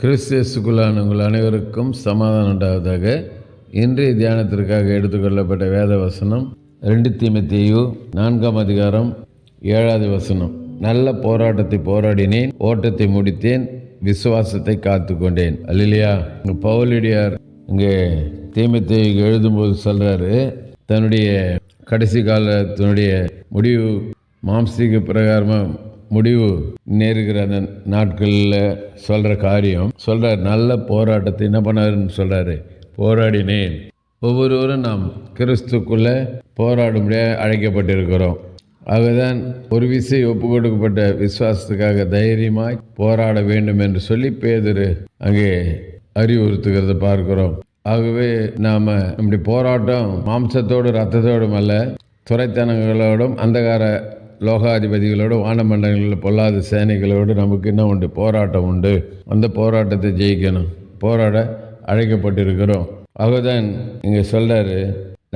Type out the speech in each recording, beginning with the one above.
கிறிஸ்துவுக்குள்ளான உங்கள் அனைவருக்கும் சமாதானம் உண்டாவதாக. இன்றைய தியானத்திற்காக எடுத்துக்கொள்ளப்பட்ட வேத வசனம் 2 தீமோத்தேயு 4ஆம் அதிகாரம் 7வது வசனம். நல்ல போராட்டத்தை போராடினேன், ஓட்டத்தை முடித்தேன், விசுவாசத்தை காத்து கொண்டேன். அல்லேலூயா. பவுலடியார் இங்கே தீமோத்தேயுக்கு எழுதும்போது சொல்றாரு, தன்னுடைய கடைசி காலத்தினுடைய முடிவு மாம்சீக பிரகாரமாக முடிவு நேருகிற அந்த நாட்களில் சொல்கிற காரியம் சொல்கிறார். நல்ல போராட்டத்தை என்ன பண்ணாருன்னு சொல்கிறாரு, போராடினேன். ஒவ்வொருவரும் நாம் கிறிஸ்துக்குள்ளே போராடும்படியாக அழைக்கப்பட்டிருக்கிறோம். ஆகதான் ஒரு விசை ஒப்பு கொடுக்கப்பட்ட விசுவாசத்துக்காக தைரியமாய் போராட வேண்டும் என்று சொல்லி பேதுரு அங்கே அறிவுறுத்துகிறத பார்க்கிறோம். ஆகவே நாம் நம்முடைய போராட்டம் மாம்சத்தோடும் இரத்தத்தோடும் அல்ல, துரைத்தனங்களோடும் அந்தகார லோகாதிபதிகளோடு வானமண்டலங்களில் பொல்லாத சேனைகளோடு நமக்கு என்ன உண்டு, போராட்டம் உண்டு. அந்த போராட்டத்தை ஜெயிக்கணும், போராட அழைக்கப்பட்டிருக்கிறோம். ஆகதான் இங்கே சொல்கிறாரு,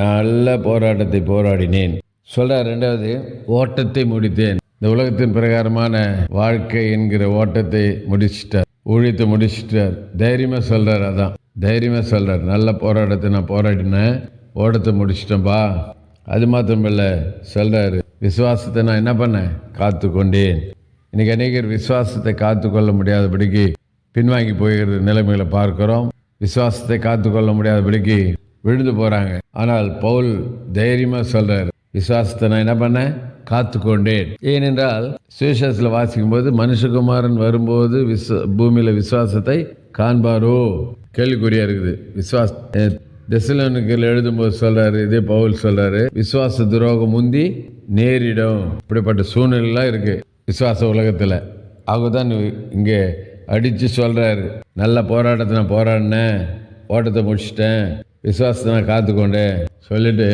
நல்ல போராட்டத்தை போராடினேன் சொல்கிறார். 2வது, ஓட்டத்தை முடித்தேன். இந்த உலகத்தின் பிரகாரமான வாழ்க்கை என்கிற ஓட்டத்தை முடிச்சிட்டார், ஊழியத்தை முடிச்சிட்டார். தைரியமாக சொல்கிறார், அதான் தைரியமாக சொல்கிறார். நல்ல போராட்டத்தை நான் போராடினேன், ஓட்டத்தை முடிச்சிட்டேன்பா. அது மாத்திரமில்லை சொல்கிறாரு, விசுவாசத்தை நான் என்ன பண்ணேன், காத்து கொண்டேன். இன்றைக்கி அநேகர் விசுவாசத்தை காத்து கொள்ள முடியாதபடிக்கு பின்வாங்கி போகிற நிலைமைகளை பார்க்குறோம். விசுவாசத்தை காத்து கொள்ள முடியாதபடிக்கு விழுந்து போகிறாங்க. ஆனால் பவுல் தைரியமாக சொல்கிறார், விசுவாசத்தை நான் என்ன பண்ணேன், காத்து கொண்டேன். ஏனென்றால் சுவிசேஷத்தில் வாசிக்கும்போது மனுஷகுமாரன் வரும்போது பூமியில் விசுவாசத்தை காண்பாரோ கேள்விக்குறியாக இருக்குது. தெசலோனிக்கேயர் எழுதும்போது சொல்கிறாரு, இதே பவுல் சொல்கிறாரு, விசுவாச துரோகம் முந்தி நேரிடும். இப்படிப்பட்ட சூழ்நிலைலாம் இருக்குது விசுவாச உலகத்தில். ஆகதான் இங்கே அடித்து சொல்கிறாரு, நல்ல போராட்டத்தை நான் போராடினேன், ஓட்டத்தை முடிச்சிட்டேன், விசுவாசத்தை நான் காத்துக்கொண்டேன் சொல்லிட்டு,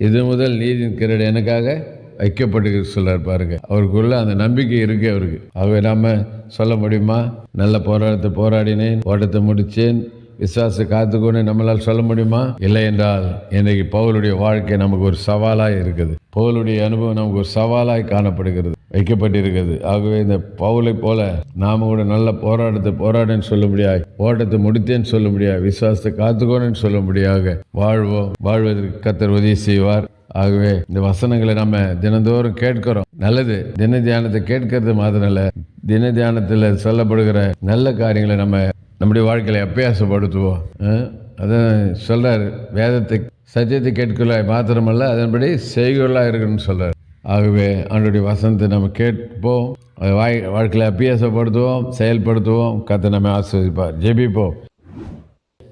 இது முதல் நீதியின் கிரீடம் எனக்காக வைக்கப்பட்டு சொல்கிறார் பாருங்க. அவருக்குள்ள அந்த நம்பிக்கை இருக்கு அவருக்கு. ஆகவே நாம் சொல்ல முடியுமா, நல்ல போராட்டத்தை போராடினேன், ஓட்டத்தை முடித்தேன், விசுவாசத்தை காத்துக்கொண்டு நம்மளால் சொல்ல முடியுமா? இல்லை என்றால் இன்றைக்கு பவுலுடைய வாழ்க்கை நமக்கு ஒரு சவாலாக இருக்குது. பவுலுடைய அனுபவம் நமக்கு ஒரு சவாலாய் காணப்படுகிறது, வைக்கப்பட்டிருக்கிறது. ஆகவே இந்த பவுலை போல நாம கூட நல்ல போராட்டத்தை போராடுன்னு சொல்ல முடியாது, ஓட்டத்தை முடித்தேன்னு சொல்ல முடியாது, விசுவாசத்தை காத்துக்கொண்டு சொல்ல முடியாது வாழ்வோம். வாழ்வதற்கு கர்த்தர் உதவி செய்வார். ஆகவே இந்த வசனங்களை நம்ம தினந்தோறும் கேட்கிறோம். நல்லது, தின தியானத்தை கேட்கறது மாத்திரம் இல்லை, தின தியானத்தில் சொல்லப்படுகிற நல்ல காரியங்களை நம்ம நம்முடைய வாழ்க்கையை அபியாசப்படுத்துவோம். அதான் சொல்கிறார், வேதத்தை சத்தியத்தை கேட்கல மாத்திரமல்ல, அதன்படி செய்கொள்ளாக இருக்குன்னு சொல்கிறார். ஆகவே அவனுடைய வசனத்தை நம்ம கேட்போம், வாழ்க்கையில் அபியாசப்படுத்துவோம், செயல்படுத்துவோம். கர்த்தர் நம்மை ஆசீர்வதிப்பார். ஜெபிப்போம்.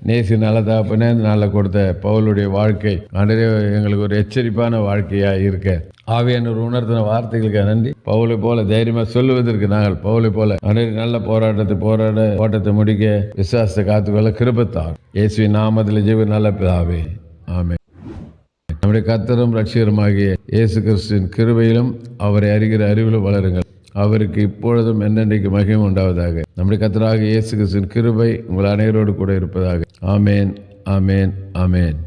நேசி நல்ல தகப்பனே, நாளில் கொடுத்த பவுலுடைய வாழ்க்கை ஆண்டவரே எங்களுக்கு ஒரு எச்சரிப்பான வாழ்க்கையாக இருக்க ஆவியானவர் உணர்த்தின வார்த்தைகளுக்கு நன்றி. பவுலை போல தைரியமாக சொல்லுவதற்கு நாங்கள் பவுலை போல ஆண்டவரே நல்ல போராட்டத்தை போராட ஓட்டத்தை முடிக்க விசுவாசத்தை காத்துக்கொள்ள கிருபைத்தார். இயேசுவின் நாமத்தில் ஜெப நல்ல பிதாவே, ஆமென். நம்முடைய கர்த்தரும் ரட்சகருமாகிய இயேசு கிறிஸ்துவின் கிருபையிலும் அவரை அறிகிற அறிவிலும் வளருங்கள். அவருக்கு இப்பொழுதும் என்னென்றைக்கு மகிமை உண்டாவதாக. நம்முடைய கர்த்தராகிய இயேசு கிறிஸ்துவின் கிருபை உங்கள் அனைவரோடு கூட இருப்பதாக. ஆமேன், ஆமேன், ஆமேன்.